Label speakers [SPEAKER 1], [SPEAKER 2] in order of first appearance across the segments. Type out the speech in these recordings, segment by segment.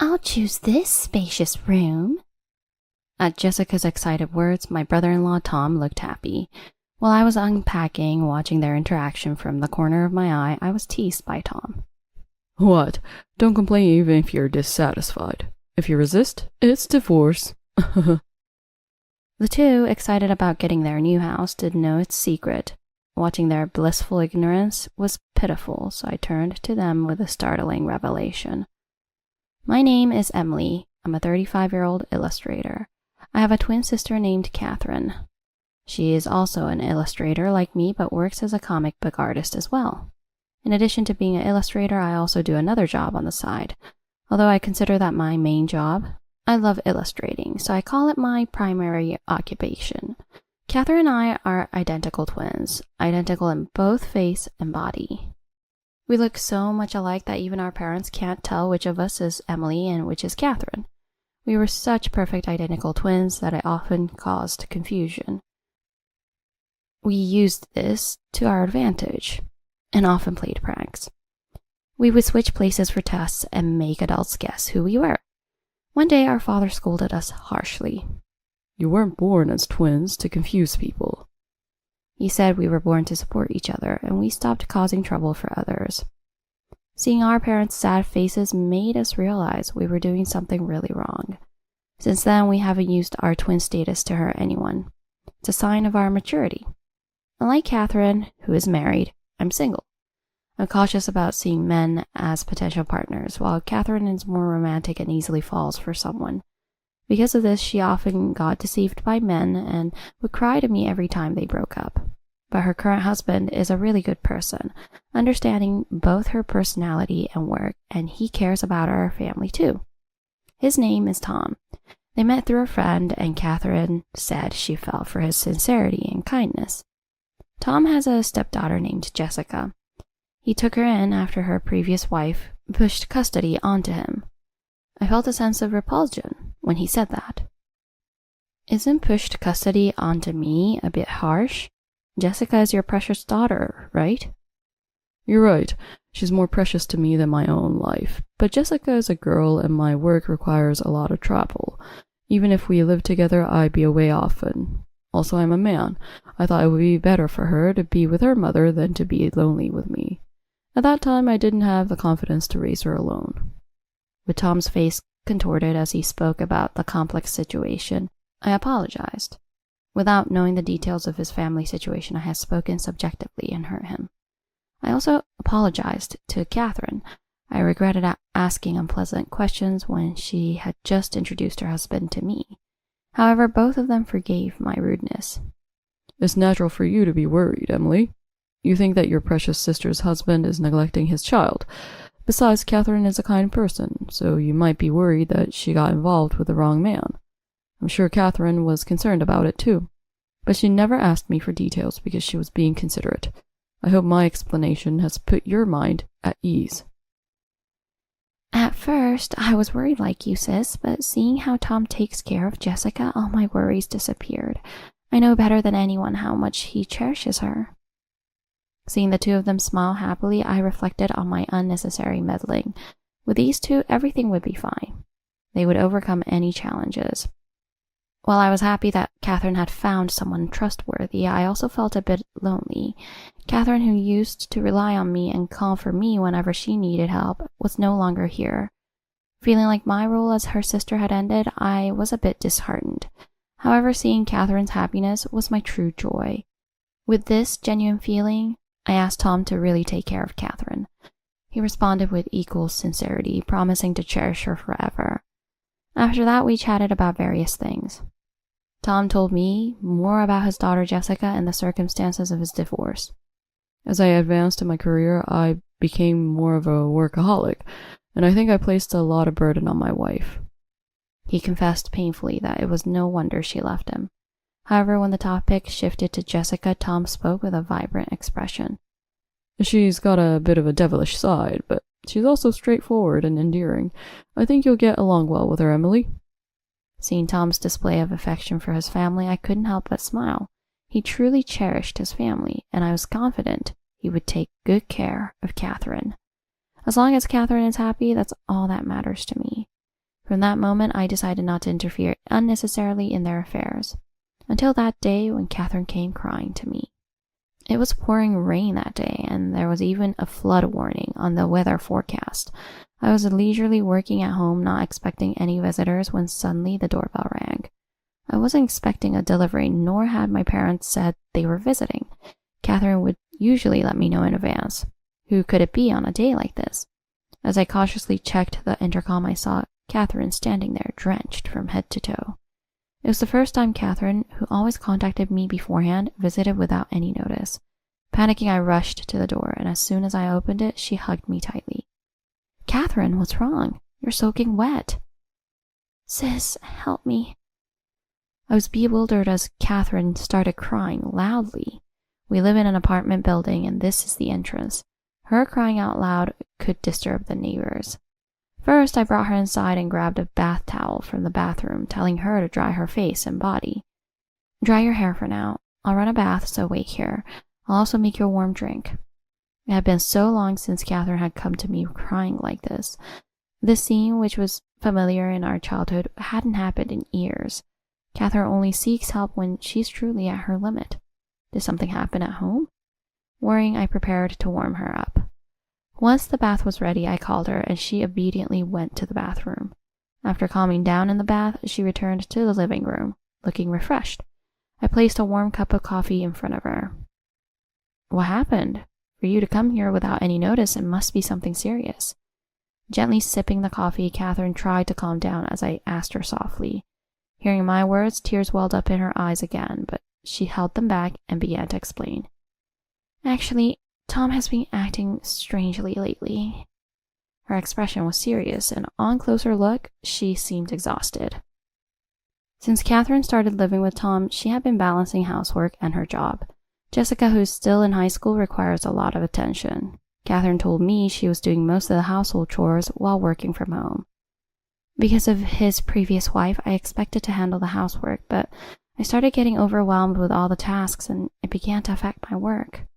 [SPEAKER 1] I'll choose this spacious room. At Jessica's excited words, my brother-in-law Tom looked happy. While I was unpacking, watching their interaction from the corner of my eye, I was teased by Tom.
[SPEAKER 2] What? Don't complain even if you're dissatisfied. If you resist, it's divorce.
[SPEAKER 1] The two, excited about getting their new house, didn't know its secret. Watching their blissful ignorance was pitiful, so I turned to them with a startling revelation. My name is Emily. I'm a 35-year-old illustrator. I have a twin sister named Catherine. She is also an illustrator like me, but works as a comic book artist as well. In addition to being an illustrator, I also do another job on the side. Although I consider that my main job, I love illustrating, so I call it my primary occupation. Catherine and I are identical twins, identical in both face and body. We look so much alike that even our parents can't tell which of us is Emily and which is Catherine. We were such perfect identical twins that it often caused confusion. We used this to our advantage and often played pranks. We would switch places for tests and make adults guess who we were. One day our father scolded us harshly.
[SPEAKER 2] You weren't born as twins to confuse people.
[SPEAKER 1] He said we were born to support each other and we stopped causing trouble for others. Seeing our parents' sad faces made us realize we were doing something really wrong. Since then, we haven't used our twin status to hurt anyone. It's a sign of our maturity. Unlike Catherine, who is married, I'm single. I'm cautious about seeing men as potential partners, while Catherine is more romantic and easily falls for someone. Because of this, she often got deceived by men and would cry to me every time they broke up. But her current husband is a really good person, understanding both her personality and work, and he cares about our family too. His name is Tom. They met through a friend, and Catherine said she fell for his sincerity and kindness. Tom has a stepdaughter named Jessica. He took her in after her previous wife pushed custody onto him. I felt a sense of repulsion when he said that. Isn't pushed custody onto me a bit harsh? Jessica is your precious daughter, right?
[SPEAKER 2] You're right. She's more precious to me than my own life. But Jessica is a girl and my work requires a lot of travel. Even if we lived together, I'd be away often. Also, I'm a man. I thought it would be better for her to be with her mother than to be lonely with me. At that time, I didn't have the confidence to raise her alone. With Tom's face contorted as he spoke about the complex situation, I apologized. Without knowing the details of his family situation, I had spoken subjectively and hurt him. I also apologized to Catherine. I regretted asking unpleasant questions when she had just introduced her husband to me. However, both of them forgave my rudeness. It's natural for you to be worried, Emily. You think that your precious sister's husband is neglecting his child. Besides, Catherine is a kind person, so you might be worried that she got involved with the wrong man. I'm sure Catherine was concerned about it too, but she never asked me for details because she was being considerate. I hope my explanation has put your mind at ease.
[SPEAKER 1] At first, I was worried like you, sis, but seeing how Tom takes care of Jessica, all my worries disappeared. I know better than anyone how much he cherishes her. Seeing the two of them smile happily, I reflected on my unnecessary meddling. With these two, everything would be fine. They would overcome any challenges. While I was happy that Catherine had found someone trustworthy, I also felt a bit lonely. Catherine, who used to rely on me and call for me whenever she needed help, was no longer here. Feeling like my role as her sister had ended, I was a bit disheartened. However, seeing Catherine's happiness was my true joy. With this genuine feeling, I asked Tom to really take care of Catherine. He responded with equal sincerity, promising to cherish her forever. After that, we chatted about various things. Tom told me more about his daughter Jessica and the circumstances of his divorce.
[SPEAKER 2] As I advanced in my career, I became more of a workaholic, and I think I placed a lot of burden on my wife.
[SPEAKER 1] He confessed painfully that it was no wonder she left him. However, when the topic shifted to Jessica, Tom spoke with a vibrant expression.
[SPEAKER 2] She's got a bit of a devilish side, but she's also straightforward and endearing. I think you'll get along well with her, Emily.
[SPEAKER 1] Seeing Tom's display of affection for his family, I couldn't help but smile. He truly cherished his family, and I was confident he would take good care of Catherine. As long as Catherine is happy, that's all that matters to me. From that moment, I decided not to interfere unnecessarily in their affairs. Until that day when Catherine came crying to me. It was pouring rain that day, and there was even a flood warning on the weather forecast. I was leisurely working at home, not expecting any visitors, when suddenly the doorbell rang. I wasn't expecting a delivery, nor had my parents said they were visiting. Catherine would usually let me know in advance. Who could it be on a day like this? As I cautiously checked the intercom, I saw Catherine standing there, drenched from head to toe. It was the first time Catherine, who always contacted me beforehand, visited without any notice. Panicking, I rushed to the door, and as soon as I opened it, she hugged me tightly. "Catherine, what's wrong? You're soaking wet." "Sis, help me." I was bewildered as Catherine started crying loudly. We live in an apartment building, and this is the entrance. Her crying out loud could disturb the neighbors. First, I brought her inside and grabbed a bath towel from the bathroom, telling her to dry her face and body. "Dry your hair for now. I'll run a bath, so wait here. I'll also make you a warm drink." It had been so long since Catherine had come to me crying like this. This scene, which was familiar in our childhood, hadn't happened in years. Catherine only seeks help when she's truly at her limit. Did something happen at home? Worrying, I prepared to warm her up. Once the bath was ready, I called her, and she obediently went to the bathroom. After calming down in the bath, she returned to the living room, looking refreshed. I placed a warm cup of coffee in front of her. "What happened? For you to come here without any notice, it must be something serious." Gently sipping the coffee, Catherine tried to calm down as I asked her softly. Hearing my words, tears welled up in her eyes again, but she held them back and began to explain. "Actually, Tom has been acting strangely lately." Her expression was serious, and on closer look, she seemed exhausted. Since Catherine started living with Tom, she had been balancing housework and her job. Jessica, who's still in high school, requires a lot of attention. Catherine told me she was doing most of the household chores while working from home. Because of his previous wife, I expected to handle the housework, but I started getting overwhelmed with all the tasks, and it began to affect my work.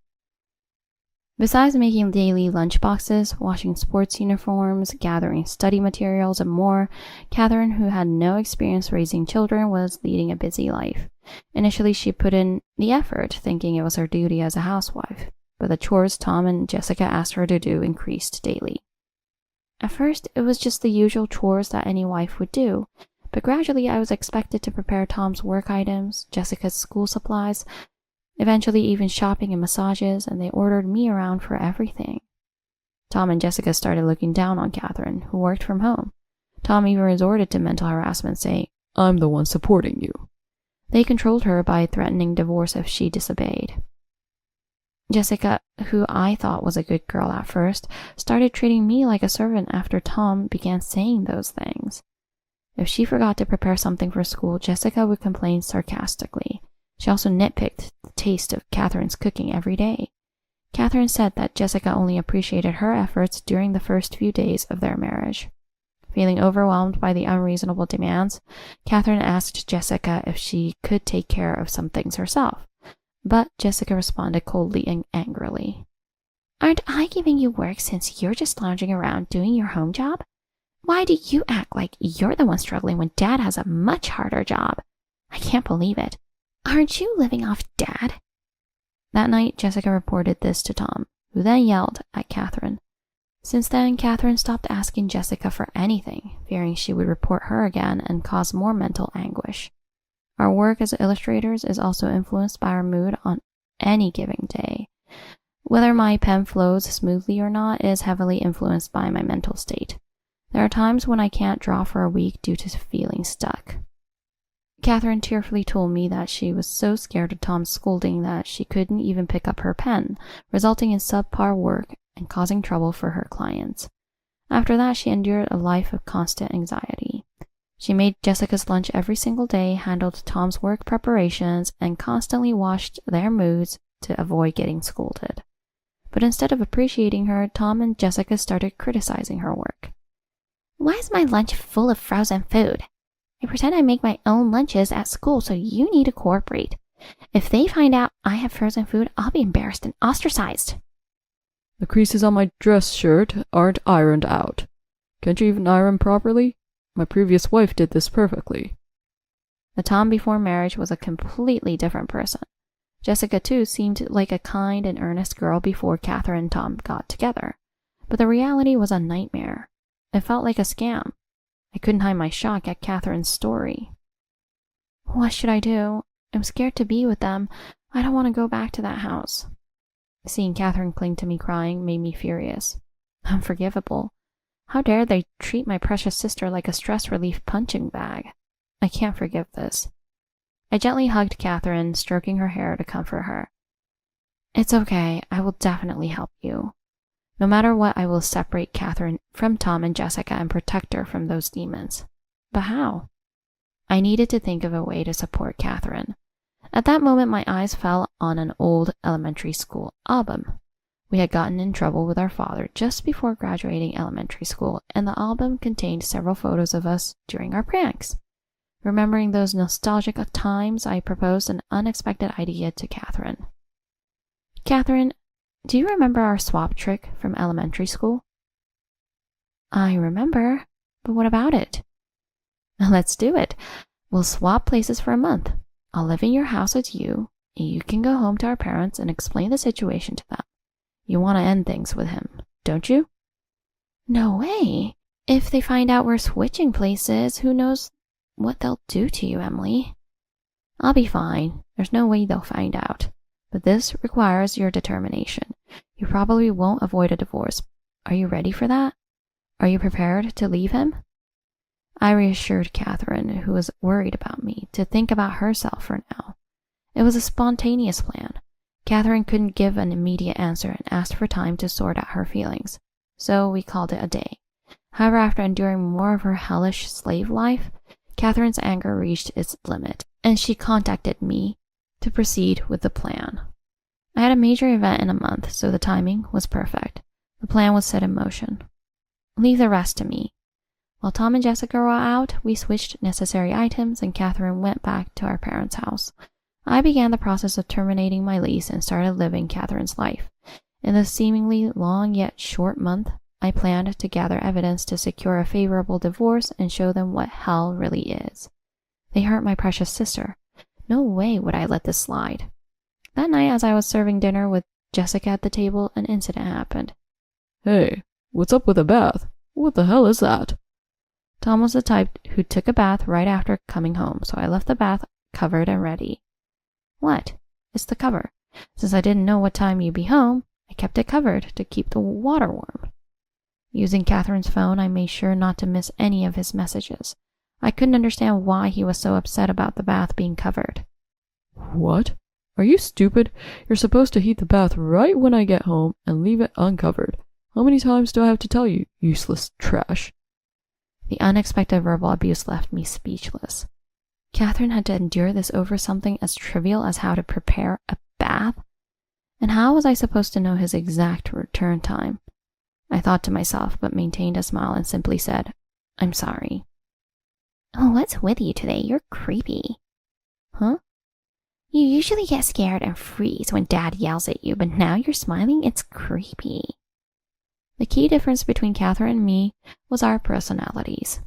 [SPEAKER 1] Besides making daily lunchboxes, washing sports uniforms, gathering study materials, and more, Catherine, who had no experience raising children, was leading a busy life. Initially, she put in the effort, thinking it was her duty as a housewife, but the chores Tom and Jessica asked her to do increased daily. At first, it was just the usual chores that any wife would do, but gradually I was expected to prepare Tom's work items, Jessica's school supplies, eventually even shopping and massages, and they ordered me around for everything. Tom and Jessica started looking down on Catherine, who worked from home. Tom even resorted to mental harassment, saying,
[SPEAKER 2] "I'm the one supporting you."
[SPEAKER 1] They controlled her by threatening divorce if she disobeyed. Jessica, who I thought was a good girl at first, started treating me like a servant after Tom began saying those things. If she forgot to prepare something for school, Jessica would complain sarcastically. She also nitpicked the taste of Catherine's cooking every day. Catherine said that Jessica only appreciated her efforts during the first few days of their marriage. Feeling overwhelmed by the unreasonable demands, Catherine asked Jessica if she could take care of some things herself, but Jessica responded coldly and angrily. "Aren't I giving you work since you're just lounging around doing your home job? Why do you act like you're the one struggling when Dad has a much harder job? I can't believe it. Aren't you living off Dad?" That night, Jessica reported this to Tom, who then yelled at Catherine. Since then, Catherine stopped asking Jessica for anything, fearing she would report her again and cause more mental anguish. Our work as illustrators is also influenced by our mood on any given day. Whether my pen flows smoothly or not is heavily influenced by my mental state. There are times when I can't draw for a week due to feeling stuck. Catherine tearfully told me that she was so scared of Tom's scolding that she couldn't even pick up her pen, resulting in subpar work and causing trouble for her clients. After that, she endured a life of constant anxiety. She made Jessica's lunch every single day, handled Tom's work preparations, and constantly watched their moods to avoid getting scolded. But instead of appreciating her, Tom and Jessica started criticizing her work. "Why is my lunch full of frozen food? I pretend I make my own lunches at school, so you need to cooperate. If they find out I have frozen food, I'll be embarrassed and ostracized."
[SPEAKER 2] "The creases on my dress shirt aren't ironed out. Can't you even iron properly? My previous wife did this perfectly.
[SPEAKER 1] The Tom before marriage was a completely different person. Jessica, too, seemed like a kind and earnest girl before Catherine and Tom got together. But the reality was a nightmare. It felt like a scam. I couldn't hide my shock at Catherine's story. What should I do? I'm scared to be with them. I don't want to go back to that house. Seeing Catherine cling to me crying made me furious. Unforgivable. How dare they treat my precious sister like a stress relief punching bag? I can't forgive this. I gently hugged Catherine, stroking her hair to comfort her. It's okay. I will definitely help you. No matter what, I will separate Catherine from Tom and Jessica and protect her from those demons. But how? I needed to think of a way to support Catherine. At that moment, my eyes fell on an old elementary school album. We had gotten in trouble with our father just before graduating elementary school, and the album contained several photos of us during our pranks. Remembering those nostalgic times, I proposed an unexpected idea to Catherine. Catherine, do you remember our swap trick from elementary school? I remember, but what about it? Let's do it. We'll swap places for a month. I'll live in your house as you, and you can go home to our parents and explain the situation to them. You want to end things with him, don't you? No way. If they find out we're switching places, who knows what they'll do to you, Emily. I'll be fine. There's no way they'll find out. But this requires your determination. You probably won't avoid a divorce. Are you ready for that? Are you prepared to leave him? I reassured Catherine, who was worried about me, to think about herself for now. It was a spontaneous plan. Catherine couldn't give an immediate answer and asked for time to sort out her feelings. So we called it a day. However, after enduring more of her hellish slave life, Catherine's anger reached its limit, and she contacted me to proceed with the plan. I had a major event in a month, so the timing was perfect. The plan was set in motion. Leave the rest to me. While Tom and Jessica were out, we switched necessary items, and Catherine went back to our parents' house. I began the process of terminating my lease and started living Catherine's life. In the seemingly long yet short month, I planned to gather evidence to secure a favorable divorce and show them what hell really is. They hurt my precious sister. No way would I let this slide. That night, as I was serving dinner with Jessica at the table, an incident happened.
[SPEAKER 2] Hey, what's up with a bath? What the hell is that?
[SPEAKER 1] Tom was the type who took a bath right after coming home, so I left the bath covered and ready. What? It's the cover. Since I didn't know what time you'd be home, I kept it covered to keep the water warm. Using Catherine's phone, I made sure not to miss any of his messages. I couldn't understand why he was so upset about the bath being covered.
[SPEAKER 2] What? Are you stupid? You're supposed to heat the bath right when I get home and leave it uncovered. How many times do I have to tell you, useless trash? The unexpected verbal abuse left me speechless. Catherine had to endure this over something as trivial as how to prepare a bath? And how was I supposed to know his exact return time? I thought to myself, but maintained a smile and simply said, I'm sorry. Oh, what's with you today? You're creepy. Huh? You usually get scared and freeze when Dad yells at you, but now you're smiling? It's creepy. The key difference between Catherine and me was our personalities.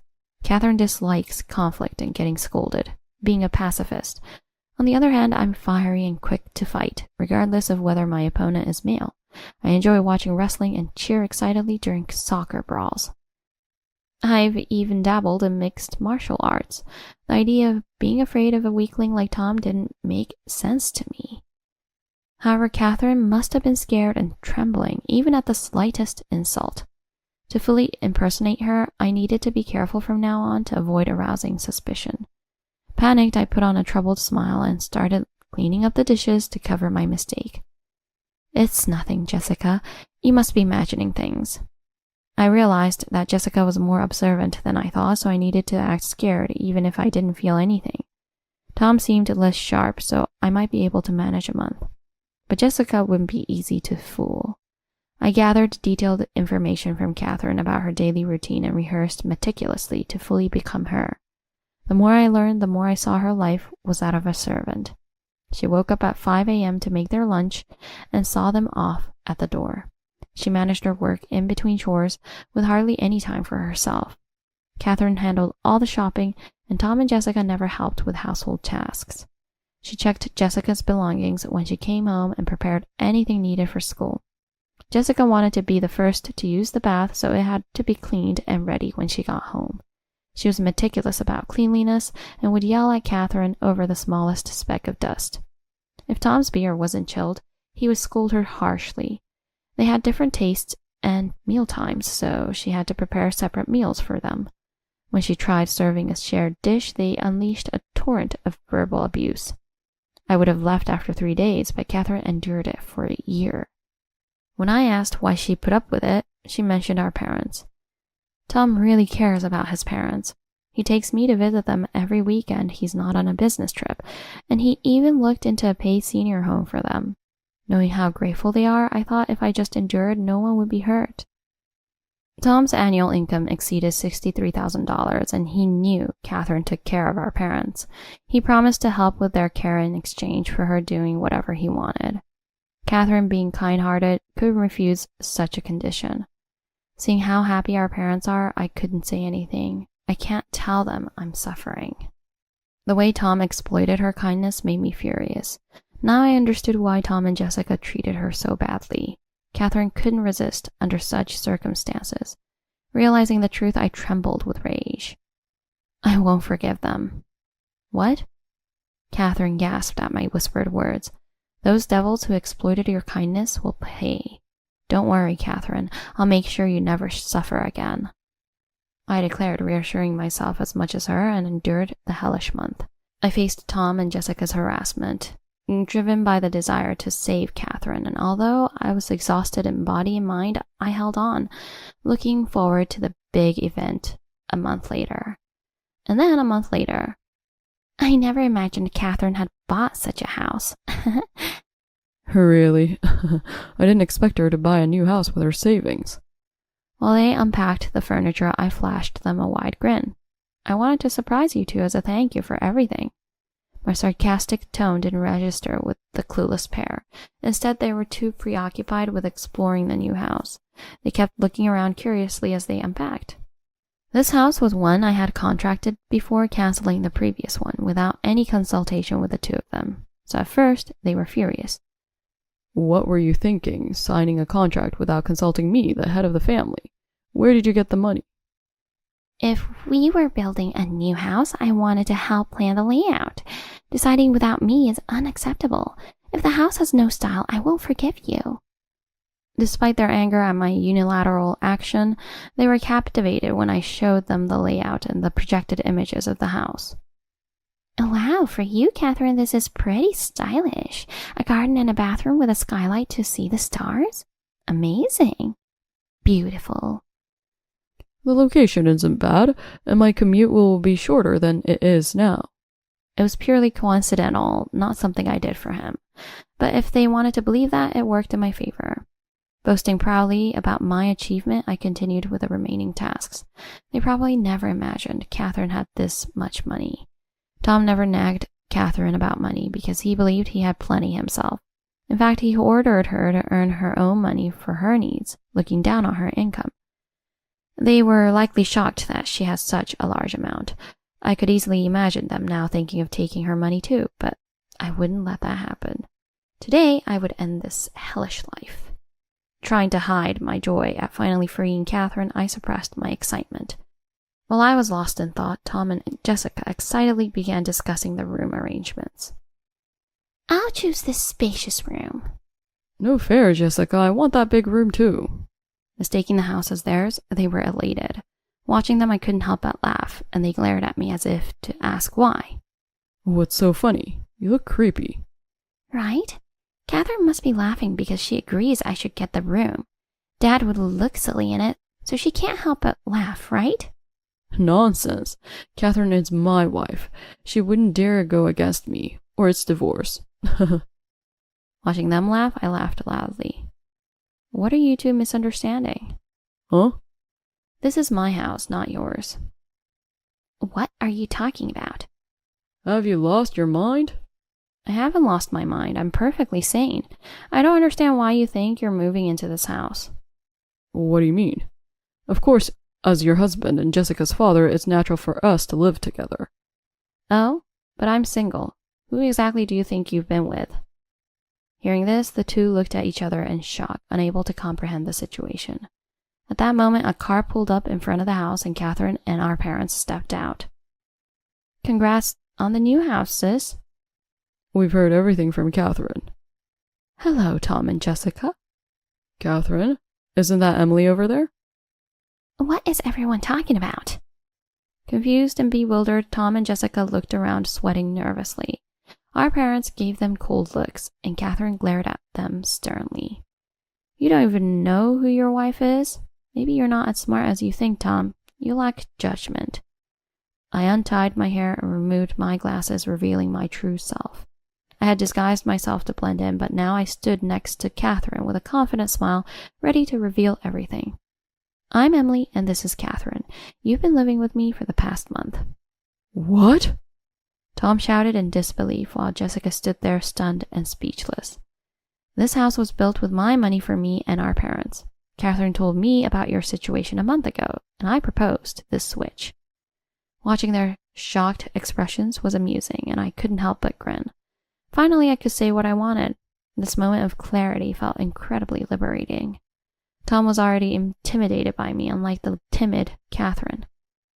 [SPEAKER 2] Catherine dislikes conflict and getting scolded, being a pacifist. On the other hand, I'm fiery and quick to fight, regardless of whether my opponent is male. I enjoy watching wrestling and cheer excitedly during soccer brawls. I've even dabbled in mixed martial arts. The idea of being afraid of a weakling like Tom didn't make sense to me. However, Catherine must have been scared and trembling, even at the slightest insult. To fully impersonate her, I needed to be careful from now on to avoid arousing suspicion. Panicked, I put on a troubled smile and started cleaning up the dishes to cover my mistake. It's nothing, Jessica. You must be imagining things. I realized that Jessica was more observant than I thought, so I needed to act scared even if I didn't feel anything. Tom seemed less sharp, so I might be able to manage a month. But Jessica wouldn't be easy to fool. I gathered detailed information from Catherine about her daily routine and rehearsed meticulously to fully become her. The more I learned, the more I saw her life was that of a servant. She woke up at 5 a.m. to make their lunch and saw them off at the door. She managed her work in between chores with hardly any time for herself.
[SPEAKER 1] Catherine handled all the shopping, and Tom and Jessica never helped with household tasks. She checked Jessica's belongings when she came home and prepared anything needed for school. Jessica wanted to be the first to use the bath, so it had to be cleaned and ready when she got home. She was meticulous about cleanliness and would yell at Catherine over the smallest speck of dust. If Tom's beer wasn't chilled, he would scold her harshly. They had different tastes and meal times, so she had to prepare separate meals for them. When she tried serving a shared dish, they unleashed a torrent of verbal abuse. I would have left after 3 days, but Catherine endured it for a year. When I asked why she put up with it, she mentioned our parents. Tom really cares about his parents. He takes me to visit them every weekend he's not on a business trip, and he even looked into a paid senior home for them. Knowing how grateful they are, I thought if I just endured, no one would be hurt. Tom's annual income exceeded $63,000, and he knew Catherine took care of our parents. He promised to help with their care in exchange for her doing whatever he wanted. Catherine, being kind-hearted, couldn't refuse such a condition. Seeing how happy our parents are, I couldn't say anything. I can't tell them I'm suffering. The way Tom exploited her kindness made me furious. Now I understood why Tom and Jessica treated her so badly. Catherine couldn't resist under such circumstances. Realizing the truth, I trembled with rage. I won't forgive them. What? Catherine gasped at my whispered words. Those devils who exploited your kindness will pay. Don't worry, Catherine. I'll make sure you never suffer again. I declared, reassuring myself as much as her, and endured the hellish month. I faced Tom and Jessica's harassment, driven by the desire to save Catherine, and although I was exhausted in body and mind, I held on, looking forward to the big event a month later. And then a month later. I never imagined Catherine had bought such a house.
[SPEAKER 2] Really? I didn't expect her to buy a new house with her savings.
[SPEAKER 1] While they unpacked the furniture, I flashed them a wide grin. I wanted to surprise you two as a thank you for everything. My sarcastic tone didn't register with the clueless pair. Instead, they were too preoccupied with exploring the new house. They kept looking around curiously as they unpacked. This house was one I had contracted before canceling the previous one, without any consultation with the two of them. So at first, they were furious.
[SPEAKER 2] What were you thinking, signing a contract without consulting me, the head of the family? Where did you get the money?
[SPEAKER 1] If we were building a new house, I wanted to help plan the layout. Deciding without me is unacceptable. If the house has no style, I won't forgive you. Despite their anger at my unilateral action, they were captivated when I showed them the layout and the projected images of the house. Wow, for you, Catherine, this is pretty stylish. A garden and a bathroom with a skylight to see the stars? Amazing. Beautiful.
[SPEAKER 2] The location isn't bad, and my commute will be shorter than it is now.
[SPEAKER 1] It was purely coincidental, not something I did for him. But if they wanted to believe that, it worked in my favor. Boasting proudly about my achievement, I continued with the remaining tasks. They probably never imagined Catherine had this much money. Tom never nagged Catherine about money because he believed he had plenty himself. In fact, he ordered her to earn her own money for her needs, looking down on her income. They were likely shocked that she had such a large amount. I could easily imagine them now thinking of taking her money too, but I wouldn't let that happen. Today, I would end this hellish life. Trying to hide my joy at finally freeing Catherine, I suppressed my excitement. While I was lost in thought, Tom and Jessica excitedly began discussing the room arrangements. I'll choose this spacious room.
[SPEAKER 2] No fair, Jessica. I want that big room too.
[SPEAKER 1] Mistaking the house as theirs, they were elated. Watching them, I couldn't help but laugh, and they glared at me as if to ask why.
[SPEAKER 2] What's so funny? You look creepy.
[SPEAKER 1] Right? Catherine must be laughing because she agrees I should get the room. Dad would look silly in it, so she can't help but laugh, right?
[SPEAKER 2] Nonsense. Catherine is my wife. She wouldn't dare go against me, or it's divorce.
[SPEAKER 1] Watching them laugh, I laughed loudly. What are you two misunderstanding?
[SPEAKER 2] Huh?
[SPEAKER 1] This is my house, not yours. What are you talking about?
[SPEAKER 2] Have you lost your mind?
[SPEAKER 1] I haven't lost my mind. I'm perfectly sane. I don't understand why you think you're moving into this house.
[SPEAKER 2] What do you mean? Of course, As your husband and Jessica's father, it's natural for us to live together.
[SPEAKER 1] Oh, but I'm single. Who exactly do you think you've been with? Hearing this, the two looked at each other in shock, unable to comprehend the situation. At that moment, a car pulled up in front of the house and Catherine and our parents stepped out. Congrats on the new house, sis.
[SPEAKER 2] We've heard everything from Catherine.
[SPEAKER 1] Hello, Tom and Jessica.
[SPEAKER 2] Catherine? Isn't that Emily over there?
[SPEAKER 1] What is everyone talking about? Confused and bewildered, Tom and Jessica looked around, sweating nervously. Our parents gave them cold looks, and Catherine glared at them sternly. You don't even know who your wife is? Maybe you're not as smart as you think, Tom. You lack judgment. I untied my hair and removed my glasses, revealing my true self. I had disguised myself to blend in, but now I stood next to Catherine with a confident smile, ready to reveal everything. I'm Emily, and this is Catherine. You've been living with me for the past month.
[SPEAKER 2] What?
[SPEAKER 1] Tom shouted in disbelief while Jessica stood there stunned and speechless. This house was built with my money for me and our parents. Catherine told me about your situation a month ago, and I proposed this switch. Watching their shocked expressions was amusing, and I couldn't help but grin. Finally, I could say what I wanted. This moment of clarity felt incredibly liberating. Tom was already intimidated by me, unlike the timid Catherine.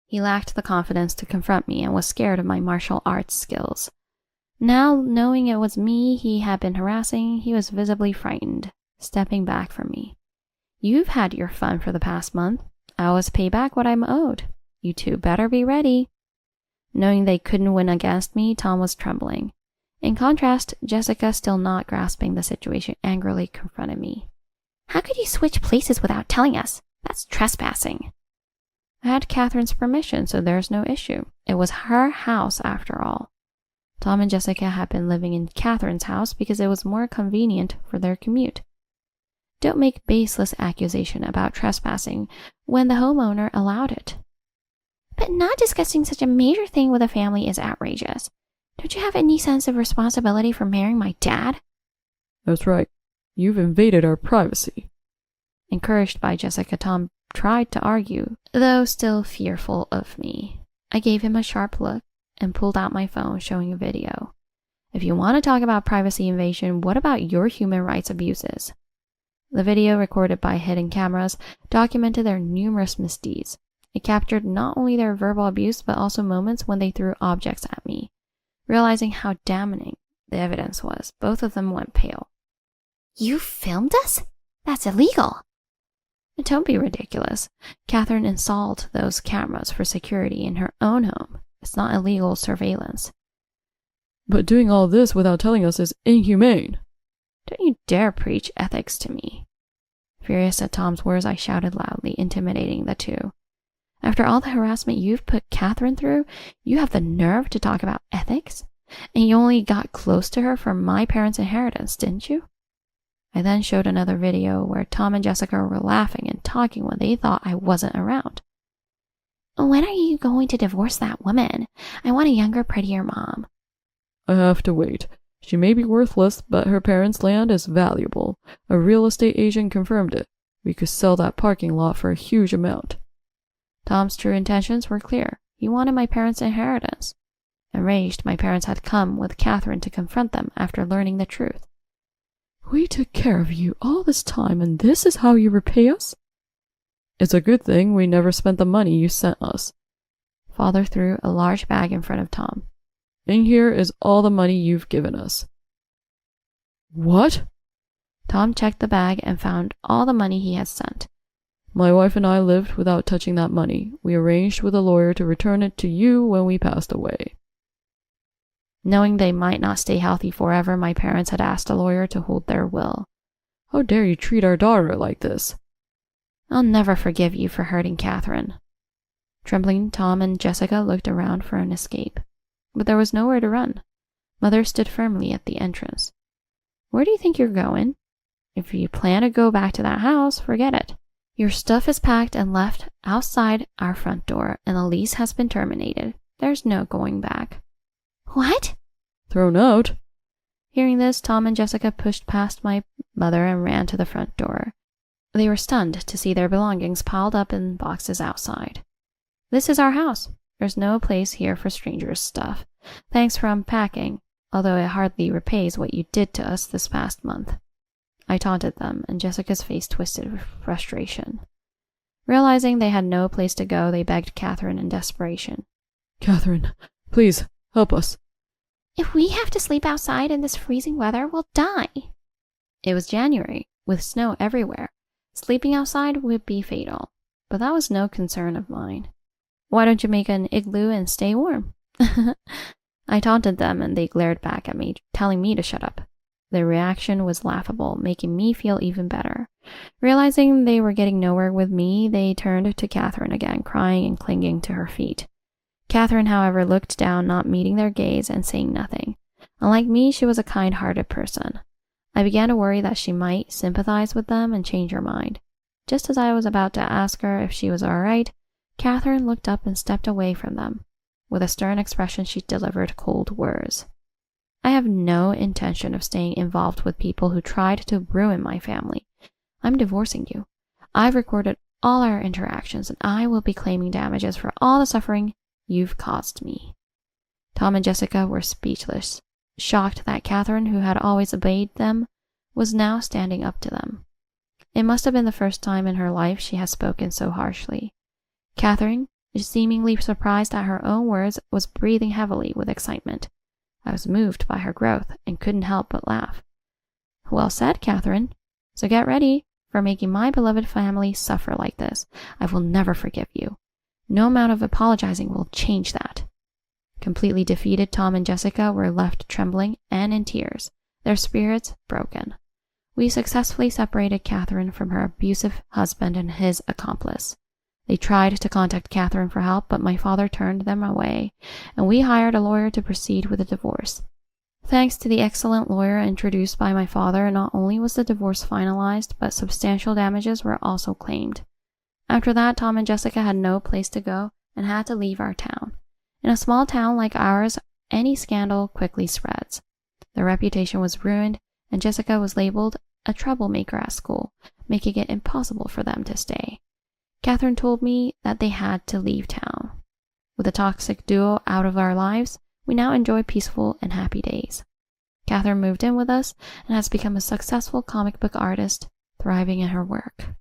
[SPEAKER 1] He lacked the confidence to confront me and was scared of my martial arts skills. Now, knowing it was me he had been harassing, he was visibly frightened, stepping back from me. You've had your fun for the past month. I always pay back what I'm owed. You two better be ready. Knowing they couldn't win against me, Tom was trembling. In contrast, Jessica, still not grasping the situation, angrily confronted me. How could you switch places without telling us? That's trespassing. I had Catherine's permission, so there's no issue. It was her house after all. Tom and Jessica had been living in Catherine's house because it was more convenient for their commute. Don't make baseless accusation about trespassing when the homeowner allowed it. But not discussing such a major thing with a family is outrageous. Don't you have any sense of responsibility for marrying my dad?
[SPEAKER 2] That's right. You've invaded our privacy.
[SPEAKER 1] Encouraged by Jessica, Tom tried to argue, though still fearful of me. I gave him a sharp look and pulled out my phone, showing a video. If you want to talk about privacy invasion, what about your human rights abuses? The video, recorded by hidden cameras, documented their numerous misdeeds. It captured not only their verbal abuse, but also moments when they threw objects at me. Realizing how damning the evidence was, both of them went pale. You filmed us? That's illegal. Don't be ridiculous. Catherine installed those cameras for security in her own home. It's not illegal surveillance.
[SPEAKER 2] But doing all this without telling us is inhumane.
[SPEAKER 1] Don't you dare preach ethics to me. Furious at Tom's words, I shouted loudly, intimidating the two. After all the harassment you've put Catherine through, you have the nerve to talk about ethics? And you only got close to her for my parents' inheritance, didn't you? I then showed another video where Tom and Jessica were laughing and talking when they thought I wasn't around. When are you going to divorce that woman? I want a younger, prettier mom.
[SPEAKER 2] I have to wait. She may be worthless, but her parents' land is valuable. A real estate agent confirmed it. We could sell that parking lot for a huge amount. Tom's true intentions were clear. He wanted my parents' inheritance. Enraged, my parents had come with Catherine to confront them after learning the truth. We took care of you all this time, and this is how you repay us? It's a good thing we never spent the money you sent us. Father threw a large bag in front of Tom. In here is all the money you've given us. What? Tom checked the bag and found all the money he had sent. My wife and I lived without touching that money. We arranged with a lawyer to return it to you when we passed away. Knowing they might not stay healthy forever, my parents had asked a lawyer to hold their will. How dare you treat our daughter like this? I'll never forgive you for hurting Catherine. Trembling, Tom and Jessica looked around for an escape. But there was nowhere to run. Mother stood firmly at the entrance. Where do you think you're going? If you plan to go back to that house, forget it. Your stuff is packed and left outside our front door, and the lease has been terminated. There's no going back. What? Thrown out. Hearing this, Tom and Jessica pushed past my mother and ran to the front door.
[SPEAKER 1] They were stunned to see their belongings piled up in boxes outside. "This is our house. There's no place here for strangers' stuff. Thanks for unpacking, although it hardly repays what you did to us this past month." I taunted them, and Jessica's face twisted with frustration. Realizing they had no place to go, they begged Catherine in desperation.
[SPEAKER 2] "Catherine, please, help us."
[SPEAKER 1] "If we have to sleep outside in this freezing weather, we'll die." It was January, with snow everywhere. Sleeping outside would be fatal, but that was no concern of mine. "Why don't you make an igloo and stay warm?" I taunted them, and they glared back at me, telling me to shut up. Their reaction was laughable, making me feel even better. Realizing they were getting nowhere with me, they turned to Catherine again, crying and clinging to her feet. Catherine, however, looked down, not meeting their gaze and saying nothing. Unlike me, she was a kind-hearted person. I began to worry that she might sympathize with them and change her mind. Just as I was about to ask her if she was all right, Catherine looked up and stepped away from them. With a stern expression, she delivered cold words. "I have no intention of staying involved with people who tried to ruin my family. I'm divorcing you. I've recorded all our interactions, and I will be claiming damages for all the suffering you've caused me." Tom and Jessica were speechless, shocked that Catherine, who had always obeyed them, was now standing up to them. It must have been the first time in her life she had spoken so harshly. Catherine, seemingly surprised at her own words, was breathing heavily with excitement. I was moved by her growth and couldn't help but laugh. "Well said, Catherine. So get ready for making my beloved family suffer like this. I will never forgive you. No amount of apologizing will change that." Completely defeated, Tom and Jessica were left trembling and in tears, their spirits broken. We successfully separated Catherine from her abusive husband and his accomplice. They tried to contact Catherine for help, but my father turned them away, and we hired a lawyer to proceed with the divorce. Thanks to the excellent lawyer introduced by my father, not only was the divorce finalized, but substantial damages were also claimed. After that, Tom and Jessica had no place to go and had to leave our town. In a small town like ours, any scandal quickly spreads. Their reputation was ruined, and Jessica was labeled a troublemaker at school, making it impossible for them to stay. Catherine told me that they had to leave town. With the toxic duo out of our lives, we now enjoy peaceful and happy days. Catherine moved in with us and has become a successful comic book artist, thriving in her work.